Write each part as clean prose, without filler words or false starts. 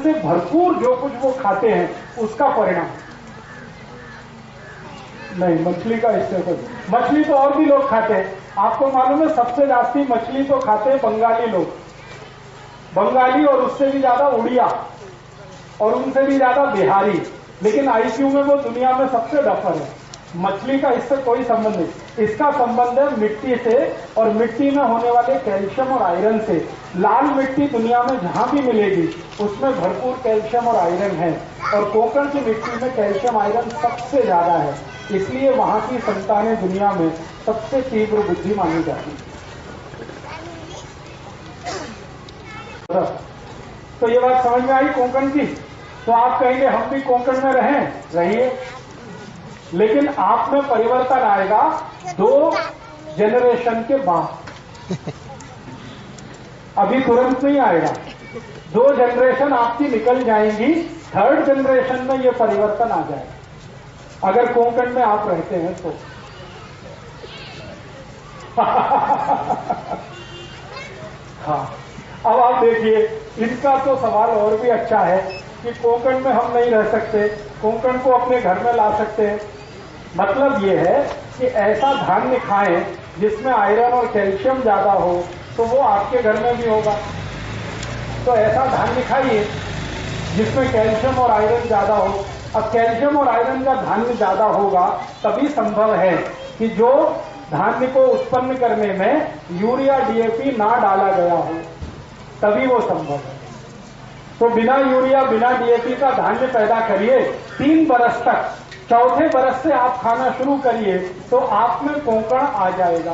से भरपूर जो कुछ वो खाते हैं उसका परिणाम। नहीं, मछली का इससे कोई, मछली तो और भी लोग खाते हैं। आपको मालूम है सबसे ज्यादा मछली तो खाते हैं बंगाली लोग, बंगाली, और उससे भी ज्यादा उड़िया, और उनसे भी ज्यादा बिहारी, लेकिन आईक्यू में वो दुनिया में सबसे डफर है। मछली का इससे कोई संबंध नहीं, इसका संबंध है मिट्टी से, और मिट्टी में होने वाले कैल्शियम और आयरन से। लाल मिट्टी दुनिया में जहां भी मिलेगी उसमें भरपूर कैल्शियम और आयरन है, और कोंकण की मिट्टी में कैल्शियम आयरन सबसे ज्यादा है, इसलिए वहां की संतानें दुनिया में सबसे तीव्र बुद्धि मानी जाती है। तो ये बात समझ में आई कोंकण की। तो आप कहेंगे हम भी कोंकण में रहिए, लेकिन आप में परिवर्तन आएगा 2 जनरेशन के बाद, अभी तुरंत नहीं आएगा। 2 जनरेशन आपकी निकल जाएंगी, 3rd जनरेशन में ये परिवर्तन आ जाएगा, अगर कोंकण में आप रहते हैं तो। हाँ, अब आप देखिए, इनका तो सवाल और भी अच्छा है कि कोंकण में हम नहीं रह सकते, कोंकण को अपने घर में ला सकते हैं। मतलब ये है कि ऐसा धान्य खाएं जिसमें आयरन और कैल्शियम ज्यादा हो, तो वो आपके घर में भी होगा। तो ऐसा धान्य खाइए जिसमें कैल्शियम और आयरन ज्यादा हो। अब कैल्शियम और आयरन का धान्य ज्यादा होगा तभी संभव है कि जो धान्य को उत्पन्न करने में यूरिया डीएपी ना डाला गया हो, तभी वो संभव है। तो बिना यूरिया बिना डीएपी का धान्य पैदा करिए 3 बरस तक, 4थे बरस से आप खाना शुरू करिए तो आप में कोंकण आ जाएगा।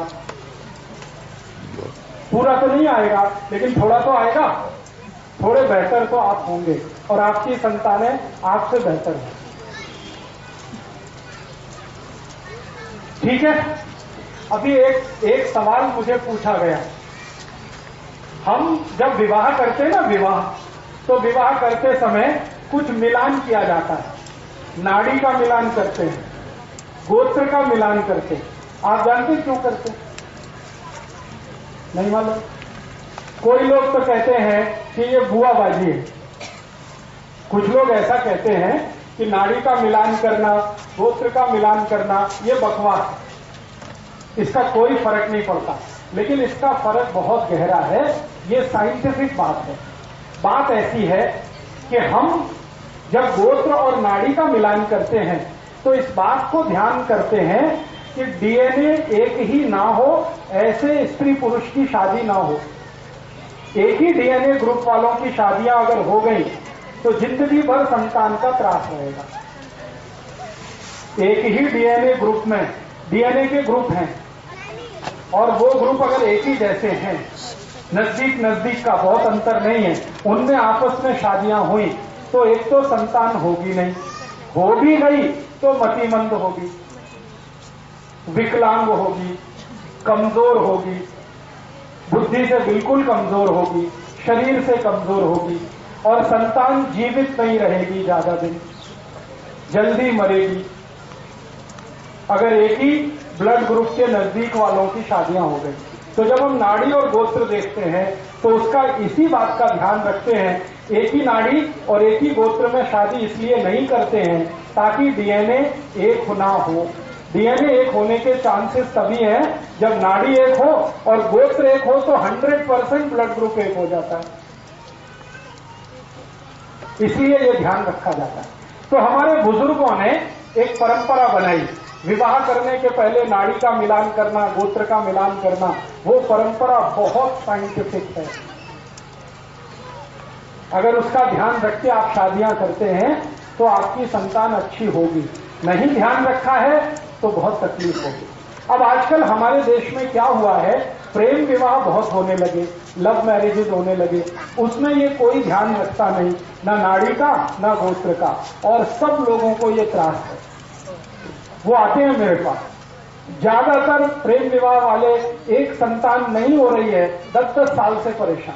पूरा तो नहीं आएगा, लेकिन थोड़ा तो आएगा, थोड़े बेहतर तो आप होंगे, और आपकी संतानें आपसे बेहतर हैं। ठीक है। अभी एक सवाल मुझे पूछा गया, हम जब विवाह करते हैं ना, विवाह, तो विवाह करते समय कुछ मिलान किया जाता है, नाड़ी का मिलान करते हैं, गोत्र का मिलान करते हैं। आप जानते क्यों करते हैं? नहीं मालूम? कोई लोग तो कहते हैं कि ये बुआबाजी है, कुछ लोग ऐसा कहते हैं कि नाड़ी का मिलान करना, गोत्र का मिलान करना ये बकवास है, इसका कोई फर्क नहीं पड़ता। लेकिन इसका फर्क बहुत गहरा है, ये साइंटिफिक बात है। बात ऐसी है कि हम जब गोत्र और नाड़ी का मिलान करते हैं तो इस बात को ध्यान करते हैं कि डीएनए एक ही ना हो, ऐसे स्त्री पुरुष की शादी ना हो। एक ही डीएनए ग्रुप वालों की शादियां अगर हो गई तो जिंदगी भर संतान का त्रास रहेगा। एक ही डीएनए ग्रुप में, डीएनए के ग्रुप हैं और वो ग्रुप अगर एक ही जैसे हैं, नजदीक का बहुत अंतर नहीं है, उनमें आपस में शादियां हुई तो एक तो संतान होगी नहीं, हो भी गई तो मतिमंद होगी, विकलांग होगी, कमजोर होगी, बुद्धि से बिल्कुल कमजोर होगी, शरीर से कमजोर होगी, और संतान जीवित नहीं रहेगी ज्यादा दिन, जल्दी मरेगी। अगर एक ही ब्लड ग्रुप के नजदीक वालों की शादियां हो गई, तो जब हम नाड़ी और गोत्र देखते हैं तो उसका इसी बात का ध्यान रखते हैं। एक ही नाड़ी और एक ही गोत्र में शादी इसलिए नहीं करते हैं ताकि डीएनए एक ना हो। डीएनए एक होने के चांसेस तभी हैं जब नाड़ी एक हो और गोत्र एक हो, तो 100% ब्लड ग्रुप एक हो जाता है, इसलिए ये ध्यान रखा जाता है। तो हमारे बुजुर्गों ने एक परंपरा बनाई, विवाह करने के पहले नाड़ी का मिलान करना, गोत्र का मिलान करना। वो परंपरा बहुत साइंटिफिक है। अगर उसका ध्यान रख के आप शादियां करते हैं तो आपकी संतान अच्छी होगी, नहीं ध्यान रखा है तो बहुत तकलीफ होगी। अब आजकल हमारे देश में क्या हुआ है, प्रेम विवाह बहुत होने लगे, लव मैरिजेज होने लगे, उसमें ये कोई ध्यान रखता नहीं, ना नाड़ी का ना गोत्र का, और सब लोगों को ये त्रास है। वो आते हैं मेरे पास, ज्यादातर प्रेम विवाह वाले, एक संतान नहीं हो रही है, 10-10 साल से परेशान।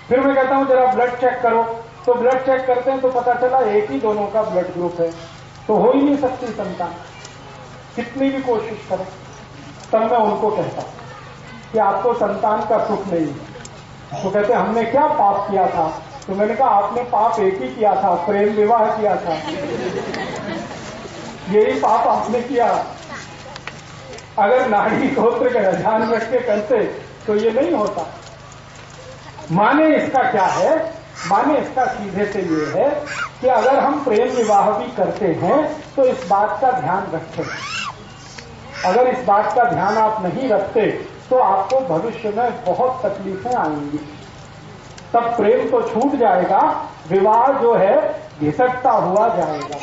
फिर मैं कहता हूं जरा ब्लड चेक करो, तो ब्लड चेक करते हैं तो पता चला एक ही दोनों का ब्लड ग्रुप है, तो हो ही नहीं सकती संतान, कितनी भी कोशिश करें। तब मैं उनको कहता कि आपको संतान का सुख नहीं है, तो कहते हमने क्या पाप किया था तो मैंने कहा आपने पाप एक ही किया था, प्रेम विवाह किया था, यही पाप आपने किया। अगर नाड़ी गोत्र का ध्यान रख के करते तो ये नहीं होता। माने इसका क्या है, माने इसका सीधे से ये है कि अगर हम प्रेम विवाह भी करते हैं तो इस बात का ध्यान रखें। अगर इस बात का ध्यान आप नहीं रखते तो आपको भविष्य में बहुत तकलीफें आएंगी। तब प्रेम तो छूट जाएगा, विवाह जो है घिसटता हुआ जाएगा।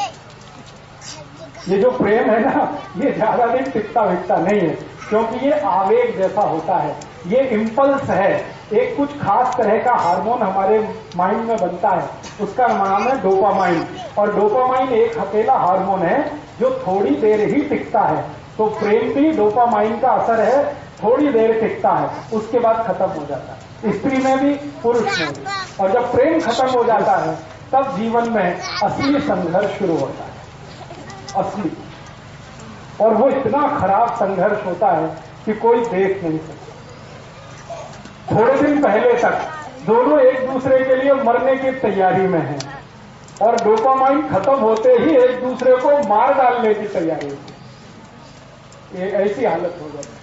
ये जो प्रेम है ना, ये ज्यादा दिन टिकता विकता नहीं है, क्योंकि ये आवेग जैसा होता है, ये इम्पल्स है। एक कुछ खास तरह का हार्मोन हमारे माइंड में बनता है, उसका नाम है डोपामाइन। और डोपामाइन एक अकेला हार्मोन है जो थोड़ी देर ही टिकता है। तो प्रेम भी डोपामाइन का असर है, थोड़ी देर टिकता है, उसके बाद खत्म हो जाता है, स्त्री में भी पुरुष में भी। और जब प्रेम खत्म हो जाता है तब जीवन में असली संघर्ष शुरू होता है, असली। और वो इतना खराब संघर्ष होता है कि कोई देख नहीं सकता। थोड़े दिन पहले तक दोनों एक दूसरे के लिए मरने की तैयारी में हैं और डोपामाइन खत्म होते ही एक दूसरे को मार डालने की तैयारी में। ये ऐसी हालत हो जाती है।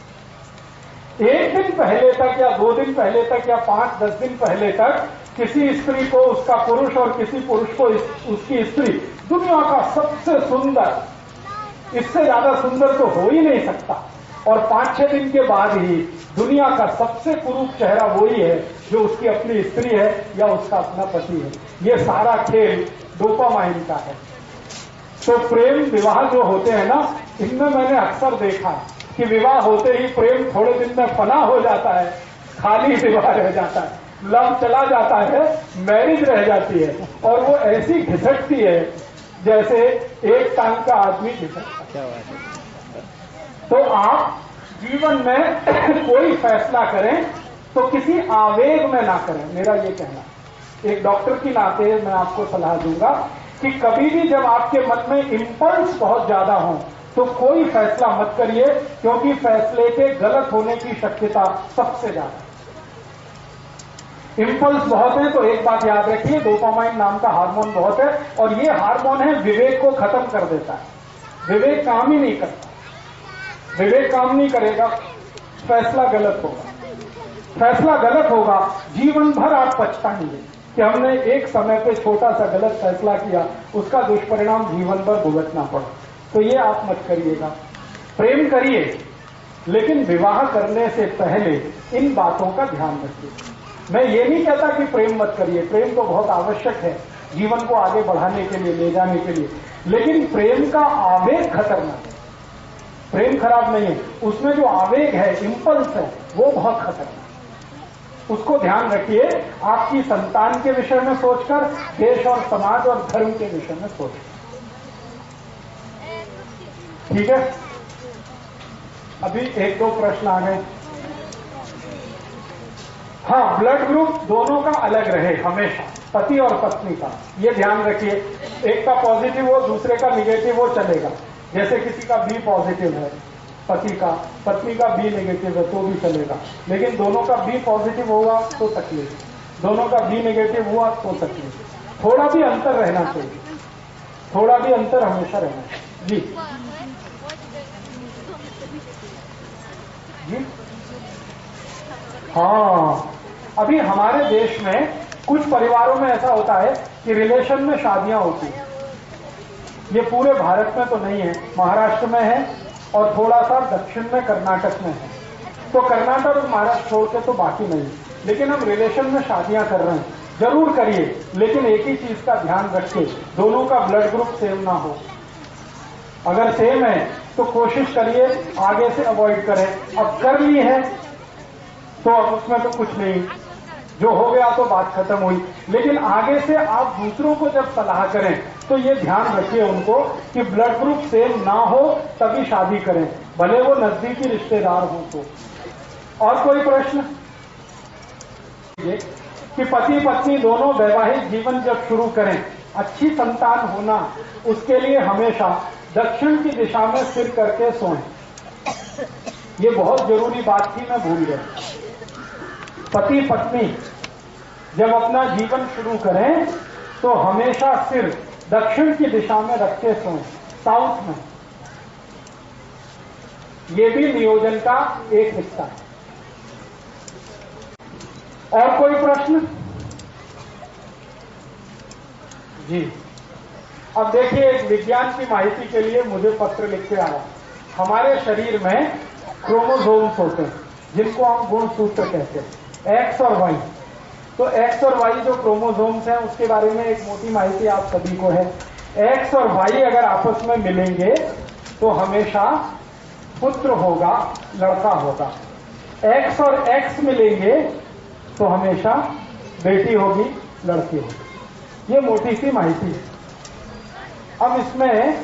एक दिन पहले तक या 2 दिन पहले तक या 5-10 दिन पहले तक किसी स्त्री को उसका पुरुष और किसी पुरुष को उसकी स्त्री दुनिया का सबसे सुंदर, इससे ज्यादा सुंदर तो हो ही नहीं सकता। और 5-6 दिन के बाद ही दुनिया का सबसे कुरूप चेहरा वही है जो उसकी अपनी स्त्री है या उसका अपना पति है। ये सारा खेल डोपामाइन का है। तो प्रेम विवाह जो होते हैं ना, इनमें मैंने अक्सर देखा कि विवाह होते ही प्रेम थोड़े दिन में फना हो जाता है, खाली विवाह रह जाता है, लव चला जाता है, मैरिज रह जाती है। और वो ऐसी घिसटती है जैसे एक टांग का आदमी घिसटता है। तो आप जीवन में कोई फैसला करें तो किसी आवेग में ना करें, मेरा ये कहना। एक डॉक्टर की नाते मैं आपको सलाह दूंगा कि कभी भी जब आपके मन में इंपल्स बहुत ज्यादा हो तो कोई फैसला मत करिए, क्योंकि फैसले के गलत होने की शक्यता सबसे ज्यादा। इंपल्स बहुत है तो एक बात याद रखिए, डोपामाइन नाम का हार्मोन बहुत है और ये हार्मोन है विवेक को खत्म कर देता है। विवेक काम ही नहीं करता, विवेक काम नहीं करेगा, फैसला गलत होगा। फैसला गलत होगा, जीवन भर आप पछताएंगे कि हमने एक समय पे छोटा सा गलत फैसला किया, उसका दुष्परिणाम जीवन भर भुगतना पड़ा। तो ये आप मत करिएगा। प्रेम करिए, लेकिन विवाह करने से पहले इन बातों का ध्यान रखिए। मैं ये नहीं कहता कि प्रेम मत करिए, प्रेम तो बहुत आवश्यक है जीवन को आगे बढ़ाने के लिए, ले जाने के लिए, लेकिन प्रेम का आवेग खतरनाक है। प्रेम खराब नहीं है, उसमें जो आवेग है, इंपल्स है, वो बहुत खतरनाक है। उसको ध्यान रखिए, आपकी संतान के विषय में सोचकर, देश और समाज और धर्म के विषय में सोचकर। ठीक है, अभी 1-2 प्रश्न आ गए। हाँ, ब्लड ग्रुप दोनों का अलग रहे हमेशा, पति और पत्नी का, ये ध्यान रखिए। एक का पॉजिटिव हो, दूसरे का निगेटिव हो, चलेगा। जैसे किसी का बी पॉजिटिव है पति का, पत्नी का बी नेगेटिव है तो भी चलेगा, लेकिन दोनों का बी पॉजिटिव होगा तो तकलीफ, दोनों का बी नेगेटिव हुआ तो तकलीफ। थोड़ा भी अंतर रहना चाहिए, थोड़ा भी अंतर हमेशा रहना चाहिए। जी जी हाँ, अभी हमारे देश में कुछ परिवारों में ऐसा होता है कि रिलेशन में शादियां होती हैं। ये पूरे भारत में तो नहीं है, महाराष्ट्र में है और थोड़ा सा दक्षिण में कर्नाटक में है। तो कर्नाटक और महाराष्ट्र छोड़ के तो बाकी नहीं, लेकिन हम रिलेशन में शादियां कर रहे हैं। जरूर करिए, लेकिन एक ही चीज का ध्यान रखिए, दोनों का ब्लड ग्रुप सेम ना हो। अगर सेम है तो कोशिश करिए आगे से अवॉइड करें। अब कर ली है तो अब उसमें तो कुछ नहीं, जो हो गया तो बात खत्म हुई। लेकिन आगे से आप दूसरों को जब सलाह करें तो ये ध्यान रखिए उनको कि ब्लड ग्रुप सेम ना हो तभी शादी करें, भले वो नजदीकी रिश्तेदार हो तो। और कोई प्रश्न? कि पति पत्नी दोनों वैवाहिक जीवन जब शुरू करें, अच्छी संतान होना, उसके लिए हमेशा दक्षिण की दिशा में सिर करके सोएं। ये बहुत जरूरी बात थी, मैं भूल गया। पति पत्नी जब अपना जीवन शुरू करें तो हमेशा सिर दक्षिण की दिशा में रख के सोएं, साउथ में। ये भी नियोजन का एक हिस्सा है। और कोई प्रश्न? जी, अब देखिए, एक विज्ञान की माहिती के लिए मुझे पत्र लिख के आया। हमारे शरीर में क्रोमोसोम्स होते हैं जिनको हम गुणसूत्र कहते हैं, एक्स और वाई। तो एक्स और वाई जो क्रोमोसोम्स हैं उसके बारे में एक मोटी माहिती आप सभी को है। एक्स और वाई अगर आपस में मिलेंगे तो हमेशा पुत्र होगा, लड़का होगा। एक्स और एक्स मिलेंगे तो हमेशा बेटी होगी, लड़की होगी। ये मोटी सी माहिती है। अब इसमें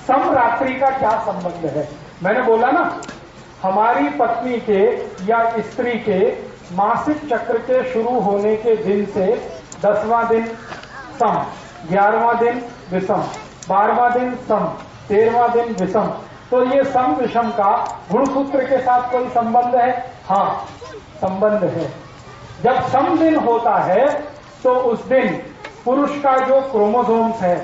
समरात्रि का क्या संबंध है? मैंने बोला ना, हमारी पत्नी के या स्त्री के मासिक चक्र के शुरू होने के दिन से 10वां दिन सम, 11वां दिन विषम, 12वां दिन सम, 13वां दिन विषम। तो ये सम विषम का गुणसूत्र के साथ कोई संबंध है? हाँ, संबंध है। जब सम दिन होता है तो उस दिन पुरुष का जो क्रोमोसोम्स है,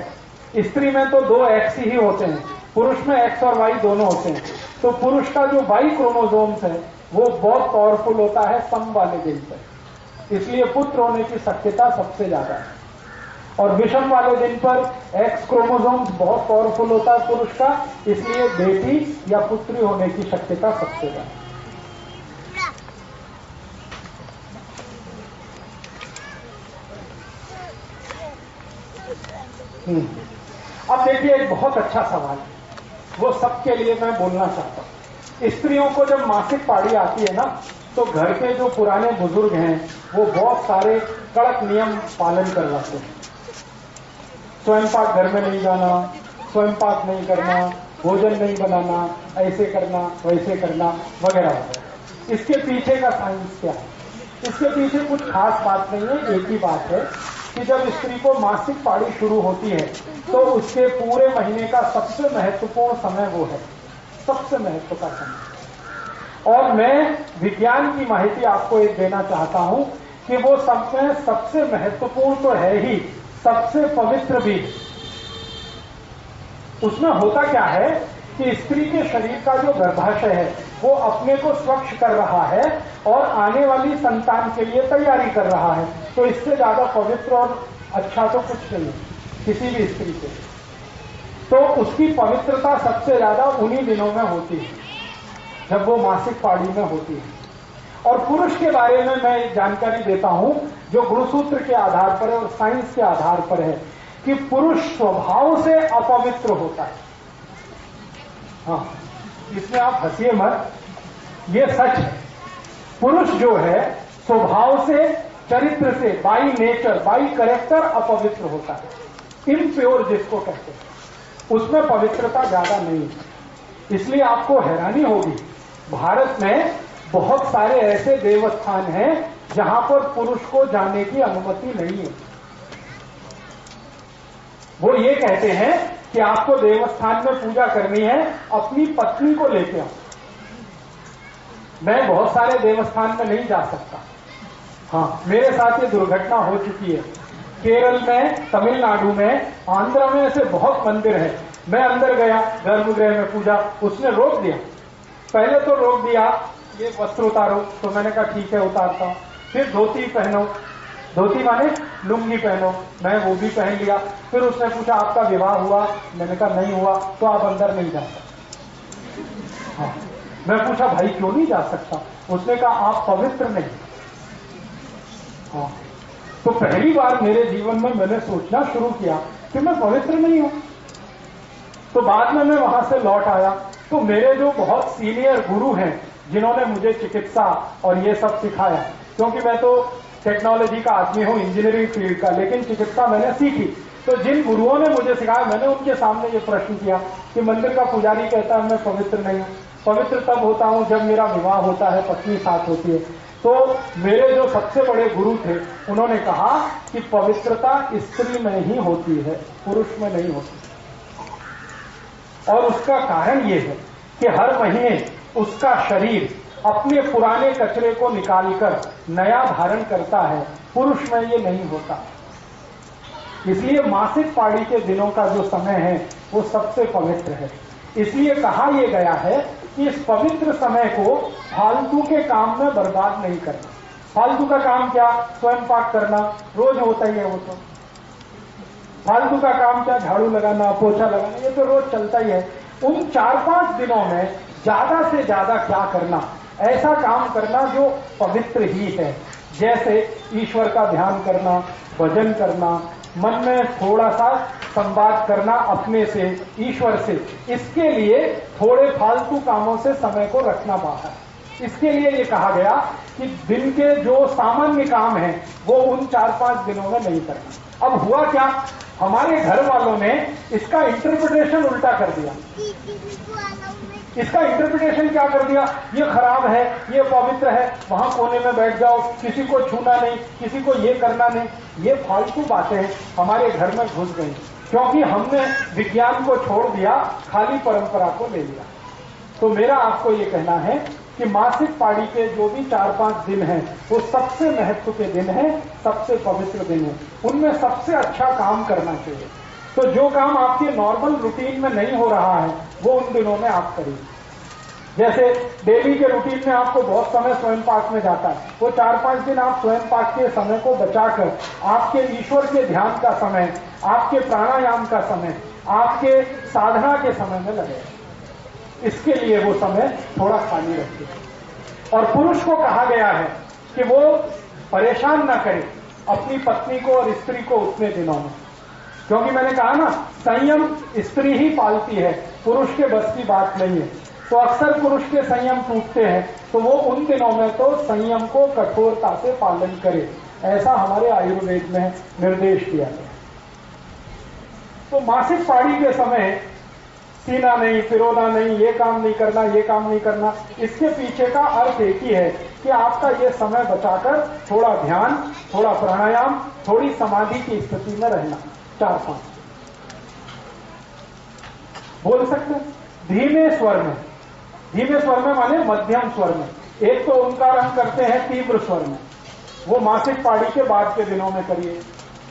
स्त्री में तो 2 एक्स ही होते हैं, पुरुष में एक्स और वाई दोनों होते हैं। तो पुरुष का जो वाई क्रोमोसोम्स है वो बहुत पावरफुल होता है सम वाले दिन पर, इसलिए पुत्र होने की शक्यता सबसे ज्यादा है। और विषम वाले दिन पर एक्स क्रोमोसोम्स बहुत पावरफुल होता है पुरुष का, इसलिए बेटी या पुत्री होने की शक्यता सबसे ज्यादा है। अब देखिए, एक बहुत अच्छा सवाल है, वो सबके लिए मैं बोलना चाहता हूं। स्त्रियों को जब मासिक पाड़ी आती है ना, तो घर के जो पुराने बुजुर्ग हैं वो बहुत सारे कड़क नियम पालन करवाते हैं। स्वयं पाक घर में नहीं जाना, स्वयं पाक नहीं करना, भोजन नहीं बनाना, ऐसे करना वैसे करना वगैरह वगैरह। इसके पीछे का साइंस क्या है? इसके पीछे कुछ खास बात नहीं है। एक ही बात है कि जब स्त्री को मासिक पाड़ी शुरू होती है तो उसके पूरे महीने का सबसे महत्वपूर्ण समय वो है, सबसे महत्व का समय। और मैं विज्ञान की माहिती आपको एक देना चाहता हूं कि वो समय सबसे महत्वपूर्ण तो है ही, सबसे पवित्र भी। उसमें होता क्या है कि स्त्री के शरीर का जो गर्भाशय है वो अपने को स्वच्छ कर रहा है और आने वाली संतान के लिए तैयारी कर रहा है। तो इससे ज्यादा पवित्र और अच्छा तो कुछ नहीं किसी भी स्त्री के। तो उसकी पवित्रता सबसे ज्यादा उन्हीं दिनों में होती है जब वो मासिक पाड़ी में होती है। और पुरुष के बारे में मैं एक जानकारी देता हूं जो गुणसूत्र के आधार पर है और साइंस के आधार पर है कि पुरुष स्वभाव से अपवित्र होता है। हाँ, इसमें आप हंसिए मत, ये सच है। पुरुष जो है स्वभाव से, चरित्र से, बाई नेचर, बाई कैरेक्टर अपवित्र होता है। इम्प्योर जिसको कहते हैं, उसमें पवित्रता ज्यादा नहीं है। इसलिए आपको हैरानी होगी, भारत में बहुत सारे ऐसे देवस्थान हैं जहां पर पुरुष को जाने की अनुमति नहीं है। वो ये कहते हैं कि आपको देवस्थान में पूजा करनी है, अपनी पत्नी को लेके आओ। मैं बहुत सारे देवस्थान में नहीं जा सकता। हाँ, मेरे साथ ये दुर्घटना हो चुकी है। केरल में, तमिलनाडु में, आंध्र में ऐसे बहुत मंदिर है। मैं अंदर गया गर्भगृह में पूजा, उसने रोक दिया। पहले तो रोक दिया ये वस्त्र उतारो, तो मैंने कहा ठीक है उतारता हूं। फिर धोती पहनो, धोती माने लुंगी पहनो, मैं वो भी पहन लिया। फिर उसने पूछा आपका विवाह हुआ? मैंने कहा नहीं हुआ, तो आप अंदर नहीं जा सकते। हाँ, मैं पूछा भाई क्यों नहीं जा सकता? उसने कहा आप पवित्र नहीं। हाँ, तो पहली बार मेरे जीवन में मैंने सोचना शुरू किया कि मैं पवित्र नहीं हूं। तो बाद में मैं वहां से लौट आया तो मेरे जो बहुत सीनियर गुरु हैं जिन्होंने मुझे चिकित्सा और ये सब सिखाया, क्योंकि मैं तो टेक्नोलॉजी का आदमी हूं, इंजीनियरिंग फील्ड का, लेकिन चिकित्सा मैंने सीखी। तो जिन गुरुओं ने मुझे सिखाया, मैंने उनके सामने ये प्रश्न किया कि मंदिर का पुजारी कहता है मैं पवित्र नहीं हूं। पवित्र तब होता हूं जब मेरा विवाह होता है, पत्नी साथ होती है। तो मेरे जो सबसे बड़े गुरु थे उन्होंने कहा कि पवित्रता स्त्री में ही होती है, पुरुष में नहीं होती। और उसका कारण ये है कि हर महीने उसका शरीर अपने पुराने कचरे को निकालकर नया धारण करता है, पुरुष में ये नहीं होता। इसलिए मासिक पाड़ी के दिनों का जो समय है वो सबसे पवित्र है। इसलिए कहा यह गया है कि इस पवित्र समय को फालतू के काम में बर्बाद नहीं करना। फालतू का काम क्या? स्वयं पाक करना रोज होता ही है। वो तो फालतू का काम क्या? झाड़ू लगाना, पोछा लगाना, ये तो रोज चलता ही है। उन 4-5 दिनों में ज्यादा से ज्यादा क्या करना? ऐसा काम करना जो पवित्र ही है, जैसे ईश्वर का ध्यान करना, भजन करना, मन में थोड़ा सा संवाद करना अपने से, ईश्वर से। इसके लिए थोड़े फालतू कामों से समय को रखना बाहर। इसके लिए ये कहा गया कि दिन के जो सामान्य काम हैं वो उन 4-5 दिनों में नहीं करना। अब हुआ क्या? हमारे घर वालों ने इसका इंटरप्रिटेशन उल्टा कर दिया। इसका इंटरप्रिटेशन क्या कर दिया? ये खराब है, ये पवित्र है, वहां कोने में बैठ जाओ, किसी को छूना नहीं, किसी को ये करना नहीं। ये फालतू बातें हमारे घर में घुस गई, क्योंकि हमने विज्ञान को छोड़ दिया, खाली परंपरा को ले लिया। तो मेरा आपको ये कहना है कि मासिक पाड़ी के जो भी 4-5 दिन हैं वो सबसे महत्व के दिन हैं, सबसे पवित्र दिन हैं। उनमें सबसे अच्छा काम करना चाहिए। तो जो काम आपके नॉर्मल रूटीन में नहीं हो रहा है वो उन दिनों में आप करिए। जैसे डेली के रूटीन में आपको बहुत समय स्वयं पाक में जाता है, वो 4-5 दिन आप स्वयं पाक के समय को बचाकर आपके ईश्वर के ध्यान का समय, आपके प्राणायाम का समय, आपके साधना के समय में लगे। इसके लिए वो समय थोड़ा खाली रखिए। और पुरुष को कहा गया है कि वो परेशान ना करे अपनी पत्नी को और स्त्री को उतने दिनों में, क्योंकि मैंने कहा ना, संयम स्त्री ही पालती है, पुरुष के बस की बात नहीं है। तो अक्सर पुरुष के संयम टूटते हैं, तो वो उन दिनों में तो संयम को कठोरता से पालन करे, ऐसा हमारे आयुर्वेद में निर्देश दिया गया। तो मासिक पाड़ी के समय सीना नहीं, फिरोना नहीं, ये काम नहीं करना, ये काम नहीं करना। इसके पीछे का अर्थ एक ही है कि आपका ये समय बचाकर थोड़ा ध्यान, थोड़ा प्राणायाम, थोड़ी समाधि की स्थिति में रहना। 4-5 बोल सकते हैं धीमे स्वर में। धीमे स्वर में माने मध्यम स्वर में। एक तो ओंकार हम करते हैं तीव्र स्वर में, वो मासिक पाड़ी के बाद के दिनों में करिए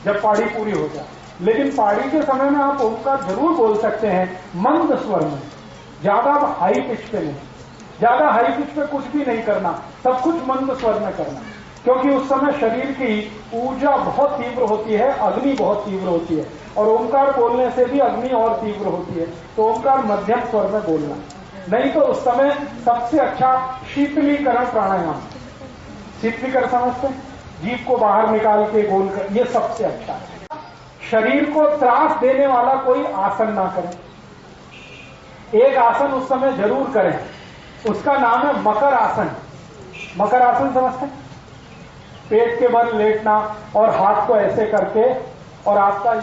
जब पाड़ी पूरी हो जाए। लेकिन पाड़ी के समय में आप ओंकार जरूर बोल सकते हैं मंद स्वर में, ज्यादा हाई पिच पे नहीं। ज्यादा हाई पिच पे कुछ भी नहीं करना, सब कुछ मंद स्वर में करना, क्योंकि उस समय शरीर की ऊर्जा बहुत तीव्र होती है, अग्नि बहुत तीव्र होती है, और ओंकार बोलने से भी अग्नि और तीव्र होती है। तो ओंकार मध्यम स्वर में बोलना। नहीं तो उस समय सबसे अच्छा शीतलीकरण प्राणायाम। शीतलीकरण समझते हैं? जीभ को बाहर निकाल के गोल कर, ये सबसे अच्छा है। शरीर को त्रास देने वाला कोई आसन ना करें। एक आसन उस समय जरूर करें, उसका नाम है मकर आसन। मकर आसन समझते हैं? पेट के बल लेटना और हाथ को ऐसे करके, और आपका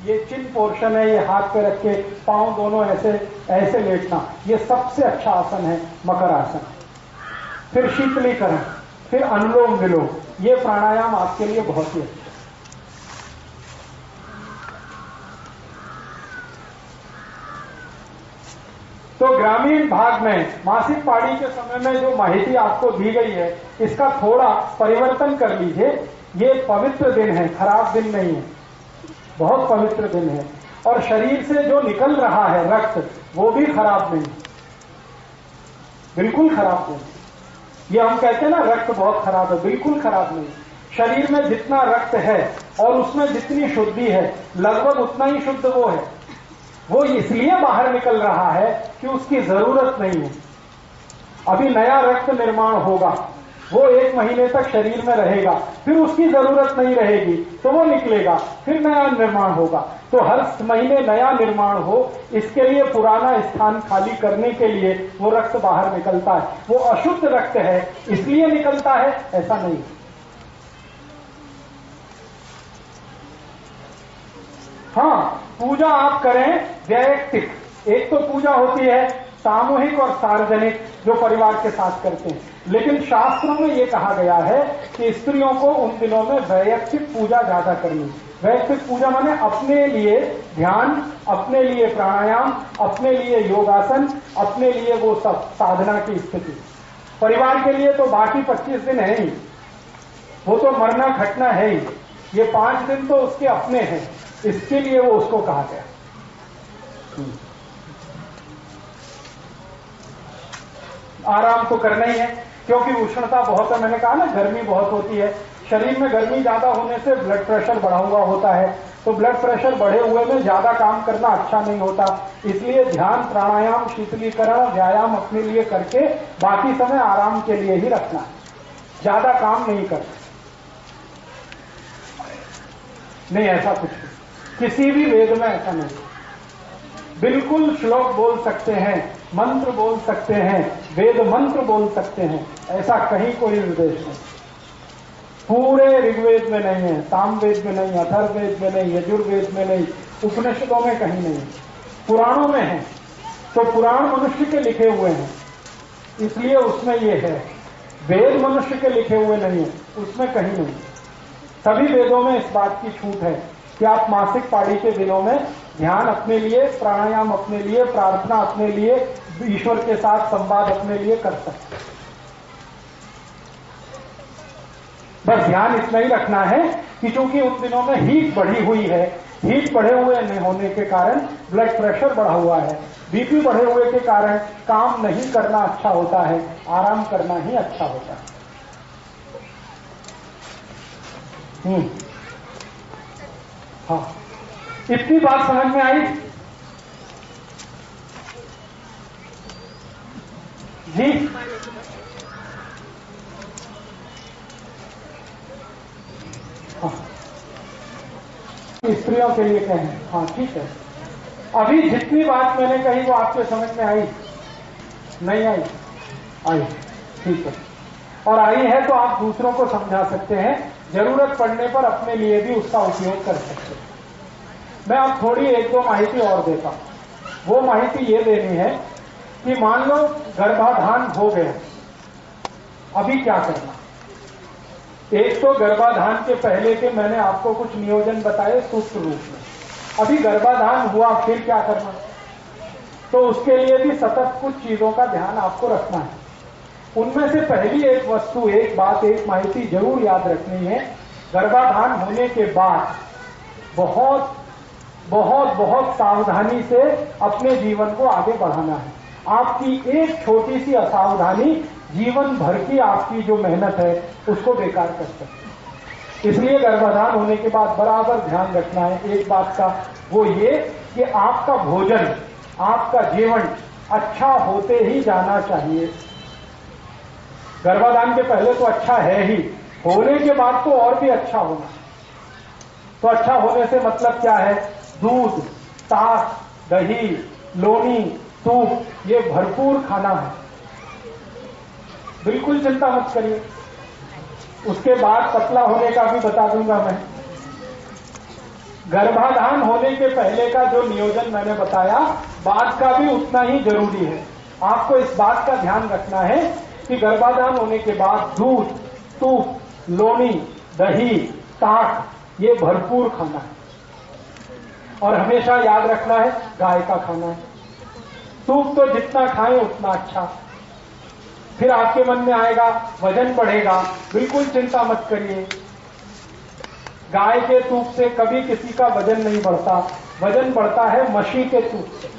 ये चिन पोर्शन है, ये हाथ पे रख के पांव दोनों ऐसे ऐसे लेटना, ये सबसे अच्छा आसन है मकर आसन। फिर शीतलीकरण, फिर अनुलोम विलोम, ये प्राणायाम आपके लिए बहुत ही अच्छा। तो ग्रामीण भाग में मासिक पाड़ी के समय में जो माहिती आपको दी गई है, इसका थोड़ा परिवर्तन कर लीजिए। ये पवित्र दिन है, खराब दिन नहीं है, बहुत पवित्र दिन है। और शरीर से जो निकल रहा है रक्त, वो भी खराब नहीं, बिल्कुल खराब नहीं। ये हम कहते हैं ना रक्त बहुत खराब है, बिल्कुल खराब नहीं। शरीर में जितना रक्त है और उसमें जितनी शुद्धि है, लगभग उतना ही शुद्ध वो है। वो इसलिए बाहर निकल रहा है कि उसकी जरूरत नहीं है। अभी नया रक्त निर्माण होगा, वो 1 महीने तक शरीर में रहेगा, फिर उसकी जरूरत नहीं रहेगी तो वो निकलेगा, फिर नया निर्माण होगा। तो हर महीने नया निर्माण हो, इसके लिए पुराना स्थान खाली करने के लिए वो रक्त बाहर निकलता है। वो अशुद्ध रक्त है इसलिए निकलता है, ऐसा नहीं। हाँ, पूजा आप करें वैयक्तिक। एक तो पूजा होती है सामूहिक और सार्वजनिक, जो परिवार के साथ करते हैं। लेकिन शास्त्रों में ये कहा गया है कि स्त्रियों को उन दिनों में वैयक्तिक पूजा ज्यादा करनी। वैयक्तिक पूजा माने अपने लिए ध्यान, अपने लिए प्राणायाम, अपने लिए योगासन, अपने लिए वो सब साधना की स्थिति। परिवार के लिए तो बाकी 25 दिन है ही। वो तो मरना घटना है ही, ये 5 दिन तो उसके अपने हैं, इसके लिए वो उसको कहा गया। आराम तो करना ही है, क्योंकि उष्णता बहुत है, मैंने कहा ना गर्मी बहुत होती है, शरीर में गर्मी ज्यादा होने से ब्लड प्रेशर बढ़ा हुआ होता है, तो ब्लड प्रेशर बढ़े हुए में ज्यादा काम करना अच्छा नहीं होता, इसलिए ध्यान, प्राणायाम, शीतलीकरण, व्यायाम अपने लिए करके बाकी समय आराम के लिए ही रखना है, ज्यादा काम नहीं करना। नहीं, ऐसा कुछ नहीं, किसी भी वेद में ऐसा नहीं। बिल्कुल श्लोक बोल सकते हैं, मंत्र बोल सकते हैं, वेद मंत्र बोल सकते हैं, ऐसा कहीं कोई निर्देश नहीं। पूरे ऋग्वेद में नहीं है, सामवेद में नहीं, अथर्ववेद में नहीं, यजुर्वेद में नहीं, उपनिषदों में कहीं नहीं है, पुराणों में है। तो पुराण मनुष्य के लिखे हुए हैं, इसलिए उसमें ये है। वेद मनुष्य के लिखे हुए नहीं है, उसमें कहीं नहीं। सभी वेदों में इस बात की छूट है कि आप मासिक पाड़ी के दिनों में ध्यान अपने लिए, प्राणायाम अपने लिए, प्रार्थना अपने लिए, ईश्वर के साथ संवाद अपने लिए कर सकते हैं। बस ध्यान इतना ही रखना है कि चूंकि उन दिनों में हीट बढ़ी हुई है, हीट बढ़े हुए होने के कारण ब्लड प्रेशर बढ़ा हुआ है, बीपी बढ़े हुए के कारण काम नहीं करना अच्छा होता है, आराम करना ही अच्छा होता है। हाँ, इतनी बात समझ में आई जी? हाँ, स्त्रियों के लिए कहें, हाँ ठीक है। अभी जितनी बात मैंने कही वो आपके समझ में आई? नहीं आई? आई, ठीक है। और आई है तो आप दूसरों को समझा सकते हैं, जरूरत पड़ने पर अपने लिए भी उसका उपयोग कर सकते हैं। मैं अब थोड़ी 1-2 माहिती और देता हूं। वो माहिती ये देनी है कि मान लो गर्भाधान हो गया, अभी क्या करना। एक तो गर्भाधान के पहले के मैंने आपको कुछ नियोजन बताए सूत्र रूप में, अभी गर्भाधान हुआ फिर क्या करना, तो उसके लिए भी सतत कुछ चीजों का ध्यान आपको रखना है। उनमें से पहली एक वस्तु, एक बात, एक माहिती जरूर याद रखनी है। गर्भाधान होने के बाद बहुत बहुत बहुत सावधानी से अपने जीवन को आगे बढ़ाना है। आपकी एक छोटी सी असावधानी जीवन भर की आपकी जो मेहनत है उसको बेकार कर सकती है। इसलिए गर्भाधान होने के बाद बराबर ध्यान रखना है एक बात का, वो ये कि आपका भोजन, आपका जीवन अच्छा होते ही जाना चाहिए। गर्भाधान के पहले तो अच्छा है ही, होने के बाद तो और भी अच्छा होना। तो अच्छा होने से मतलब क्या है? दूध, ताक, दही, लोनी, सूप, ये भरपूर खाना है, बिल्कुल चिंता मत करिए। उसके बाद पतला होने का भी बता दूंगा मैं। गर्भाधान होने के पहले का जो नियोजन मैंने बताया, बाद का भी उतना ही जरूरी है। आपको इस बात का ध्यान रखना है कि गर्भाधान होने के बाद दूध, सूप, लोनी, दही, ताक, ये भरपूर खाना है। और हमेशा याद रखना है गाय का खाना है। सूप तो जितना खाएं उतना अच्छा। फिर आपके मन में आएगा वजन बढ़ेगा, बिल्कुल चिंता मत करिए। गाय के सूप से कभी किसी का वजन नहीं बढ़ता, वजन बढ़ता है मछली के सूप से।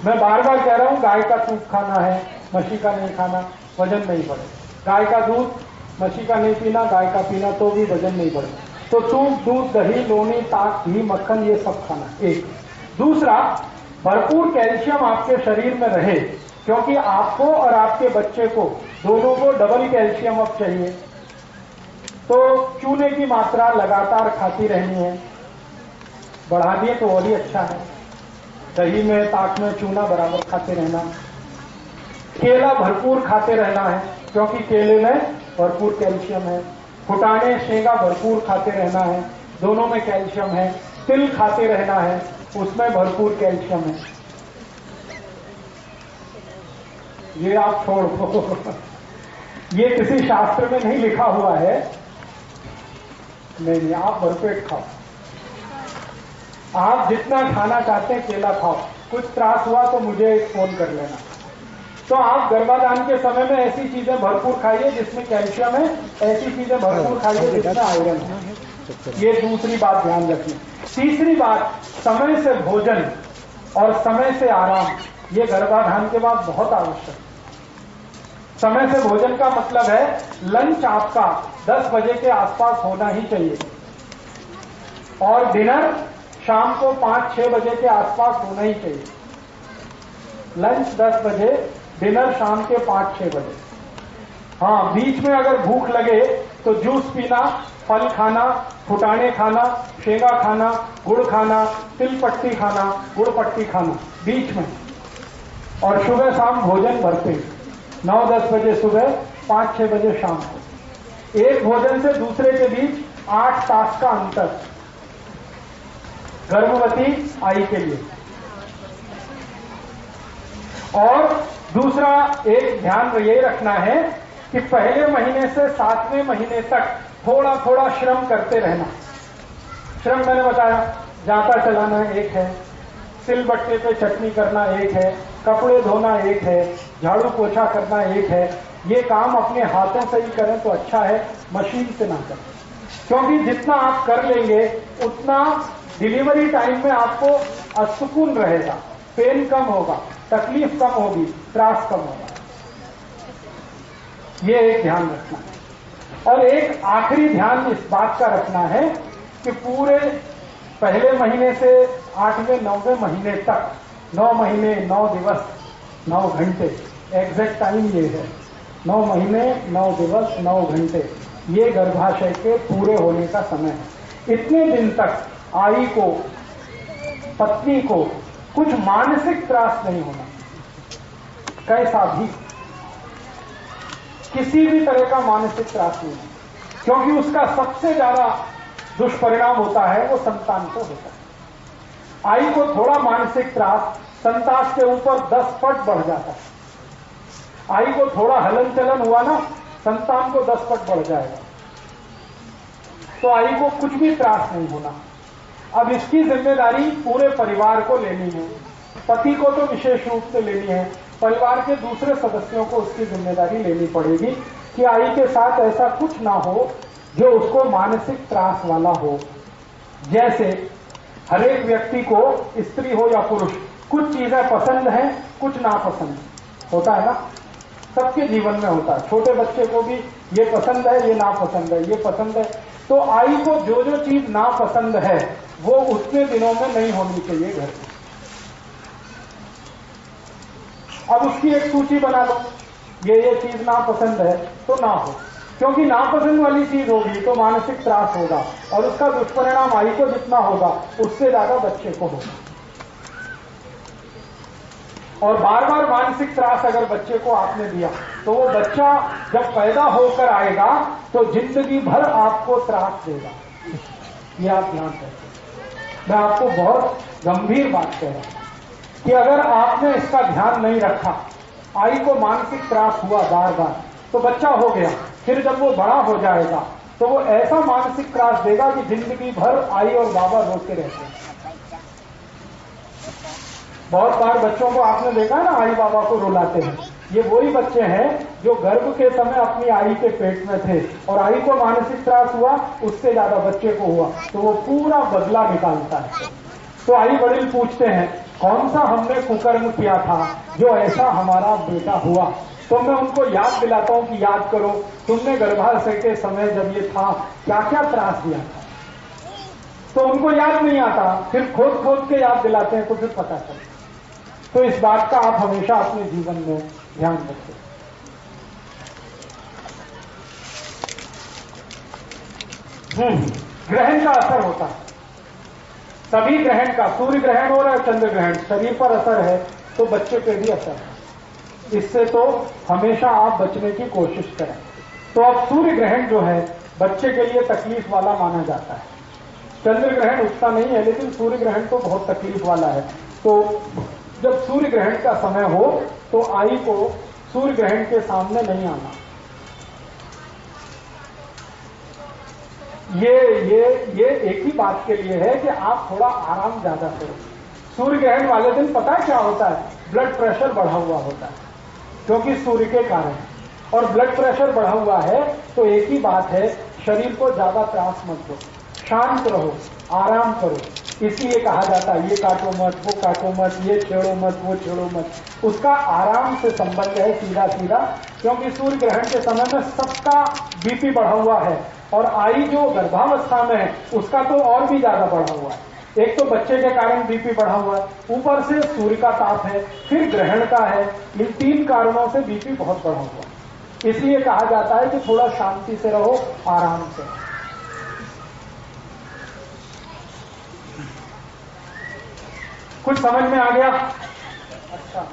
मैं बार बार कह रहा हूं, गाय का सूप खाना है, मछली का नहीं खाना, वजन नहीं बढ़ेगा। गाय का दूध, मछली का नहीं पीना, गाय का पीना, तो भी वजन नहीं बढ़ेगा। तो सूप, दूध, दही, लोनी, ताक, घी, मक्खन, ये सब खाना। एक दूसरा, भरपूर कैल्शियम आपके शरीर में रहे, क्योंकि आपको और आपके बच्चे को दोनों को डबल कैल्शियम अब चाहिए। तो चूने की मात्रा लगातार खाती रहनी है, बढ़ा दिए तो और ही अच्छा है। दही में, ताक में चूना बराबर खाते रहना। केला भरपूर खाते रहना है, क्योंकि केले में भरपूर कैल्शियम है। फुटाने, शेंगा भरपूर खाते रहना है, दोनों में कैल्शियम है। तिल खाते रहना है, उसमें भरपूर कैल्शियम है। ये आप छोड़ दो, ये किसी शास्त्र में नहीं लिखा हुआ है। नहीं, आप भरपेट खाओ, आप जितना खाना चाहते हैं केला खाओ। कुछ त्रास हुआ तो मुझे फोन कर लेना। तो आप गर्भाधान के समय में ऐसी चीजें भरपूर खाइए जिसमें कैल्शियम है, ऐसी चीजें भरपूर खाइए जिसमें आयरन है। ये दूसरी बात ध्यान रखिए। तीसरी बात, समय से भोजन और समय से आराम, ये गर्भाधान के बाद बहुत आवश्यक है। समय से भोजन का मतलब है लंच आपका 10 बजे के आसपास होना ही चाहिए और डिनर शाम को 5-6 बजे के आसपास होना ही चाहिए। लंच 10 बजे, डिनर शाम के 5-6 बजे। हाँ, बीच में अगर भूख लगे तो जूस पीना, फल खाना, फुटाने खाना, शेंगा खाना, गुड़ खाना, तिल पट्टी खाना, गुड़ पट्टी खाना बीच में। और सुबह शाम भोजन भरते 9-10 बजे सुबह, 5-6 बजे शाम को। एक भोजन से दूसरे के बीच 8 तास का अंतर गर्भवती आई के लिए। और दूसरा एक ध्यान ये रखना है कि पहले महीने से 7वें महीने तक थोड़ा थोड़ा श्रम करते रहना। श्रम मैंने बताया, जाता चलाना एक है, सिलबट्टे पे चटनी करना एक है, कपड़े धोना एक है, झाड़ू पोछा करना एक है। ये काम अपने हाथों से ही करें तो अच्छा है, मशीन से ना करें, क्योंकि जितना आप कर लेंगे उतना डिलीवरी टाइम में आपको असुकून रहेगा, पेन कम होगा, तकलीफ कम होगी, त्रास कम होगा। ये एक ध्यान रखना है। और एक आखिरी ध्यान इस बात का रखना है कि पूरे पहले महीने से 8वें 9वें महीने तक, 9 महीने 9 दिवस 9 घंटे, एग्जैक्ट टाइम ये है, 9 महीने 9 दिवस 9 घंटे, ये गर्भाशय के पूरे होने का समय है। इतने दिन तक आई को, पत्नी को कुछ मानसिक त्रास नहीं होना, कैसा भी, किसी भी तरह का मानसिक त्रास नहीं होना, क्योंकि उसका सबसे ज्यादा दुष्परिणाम होता है वो संतान को होता है। आई को थोड़ा मानसिक त्रास संतान के ऊपर 10 पट बढ़ जाता है। आई को थोड़ा हलन चलन हुआ ना, संतान को 10 पट बढ़ जाएगा। तो आई को कुछ भी त्रास नहीं होना। अब इसकी जिम्मेदारी पूरे परिवार को लेनी है। पति को तो विशेष रूप से लेनी है, परिवार के दूसरे सदस्यों को उसकी जिम्मेदारी लेनी पड़ेगी कि आई के साथ ऐसा कुछ ना हो जो उसको मानसिक त्रास वाला हो। जैसे हर एक व्यक्ति को, स्त्री हो या पुरुष, कुछ चीजें पसंद हैं, कुछ नापसंद होता है ना, सबके जीवन में होता है। छोटे बच्चे को भी ये पसंद है, ये नापसंद है, ये पसंद है। तो आई को जो जो चीज नापसंद है वो उतने दिनों में नहीं होनी चाहिए घर में। अब उसकी एक सूची बना लो, ये चीज नापसंद है तो ना हो, क्योंकि नापसंद वाली चीज होगी तो मानसिक त्रास होगा और उसका दुष्परिणाम आई को जितना होगा उससे ज्यादा बच्चे को होगा। और बार बार मानसिक त्रास अगर बच्चे को आपने दिया तो वो बच्चा जब पैदा होकर आएगा तो जिंदगी भर आपको त्रास देगा। ये आप ध्यान रखें। मैं आपको बहुत गंभीर बात कह रहा हूं कि अगर आपने इसका ध्यान नहीं रखा, आई को मानसिक त्रास हुआ बार बार, तो बच्चा हो गया, फिर जब वो बड़ा हो जाएगा तो वो ऐसा मानसिक त्रास देगा कि जिंदगी भर आई और बाबा रोते रहते हैं। बहुत बार बच्चों को आपने देखा है ना, आई बाबा को रुलाते हैं। ये वही बच्चे हैं जो गर्भ के समय अपनी आई के पेट में थे और आई को मानसिक त्रास हुआ, उससे ज्यादा बच्चे को हुआ, तो वो पूरा बदला निकालता है। तो आई वडील पूछते हैं, कौन सा हमने कुकर्म किया था जो ऐसा हमारा बेटा हुआ? तो मैं उनको याद दिलाता हूं कि याद करो, तुमने गर्भाशय के समय जब ये था क्या क्या त्रास दिया था। तो उनको याद नहीं आता, फिर खोद खोद के याद दिलाते हैं तो फिर पता चलता। तो इस बात का आप हमेशा अपने जीवन में ध्यान रखें। ग्रहण का असर होता है, सभी ग्रहण का, सूर्य ग्रहण हो रहा है, चंद्र ग्रहण, शरीर पर असर है तो बच्चे पे भी असर है। इससे तो हमेशा आप बचने की कोशिश करें। तो अब सूर्य ग्रहण जो है बच्चे के लिए तकलीफ वाला माना जाता है। चंद्र ग्रहण उतना नहीं है, लेकिन सूर्य ग्रहण तो बहुत तकलीफ वाला है। तो जब सूर्य ग्रहण का समय हो तो आई को सूर्य ग्रहण के सामने नहीं आना। ये एक ही बात के लिए है कि आप थोड़ा आराम ज्यादा करो। सूर्य ग्रहण वाले दिन पता है क्या होता है? ब्लड प्रेशर बढ़ा हुआ होता है, क्योंकि सूर्य के कारण। और ब्लड प्रेशर बढ़ा हुआ है तो एक ही बात है, शरीर को ज्यादा त्रास मत दो, शांत रहो, आराम करो। इसलिए कहा जाता है ये काटो मत, वो काटो मत, ये छेड़ो मत, वो छेड़ो मत। उसका आराम से संबंध है सीधा सीधा, क्योंकि सूर्य ग्रहण के समय में सबका बीपी बढ़ा हुआ है और आई जो गर्भावस्था में है उसका तो और भी ज्यादा बढ़ा हुआ है। एक तो बच्चे के कारण बीपी बढ़ा हुआ है, ऊपर से सूर्य का ताप है, फिर ग्रहण का है। इन 3 कारणों से बीपी बहुत बढ़ा हुआ है। इसलिए कहा जाता है कि थोड़ा शांति से रहो, आराम से। कुछ समझ में आ गया? अच्छा,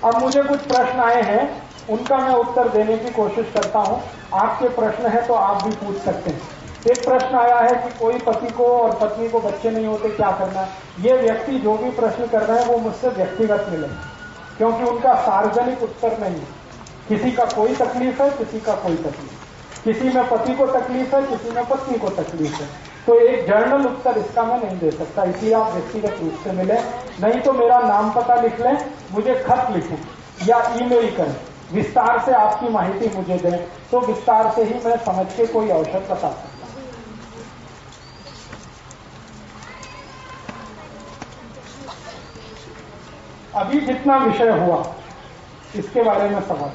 अब मुझे कुछ प्रश्न आए हैं, उनका मैं उत्तर देने की कोशिश करता हूं। आपके प्रश्न है तो आप भी पूछ सकते हैं। एक प्रश्न आया है कि कोई पति को और पत्नी को बच्चे नहीं होते, क्या करना है? ये व्यक्ति जो भी प्रश्न कर रहे हैं वो मुझसे व्यक्तिगत मिले, क्योंकि उनका सार्वजनिक उत्तर नहीं है। किसी का कोई तकलीफ है, किसी का कोई तकलीफ, किसी में पति को तकलीफ है, किसी में पत्नी को तकलीफ है। तो एक जर्नल उत्तर इसका मैं नहीं दे सकता, इसलिए आप व्यक्तिगत रूप से मिले। नहीं तो मेरा नाम पता लिख लें, मुझे खत लिखें या ईमेल करें, विस्तार से आपकी माहिती मुझे दें, तो विस्तार से ही मैं समझ के कोई औषध बता सकता हूं। अभी जितना विषय हुआ इसके बारे में समझ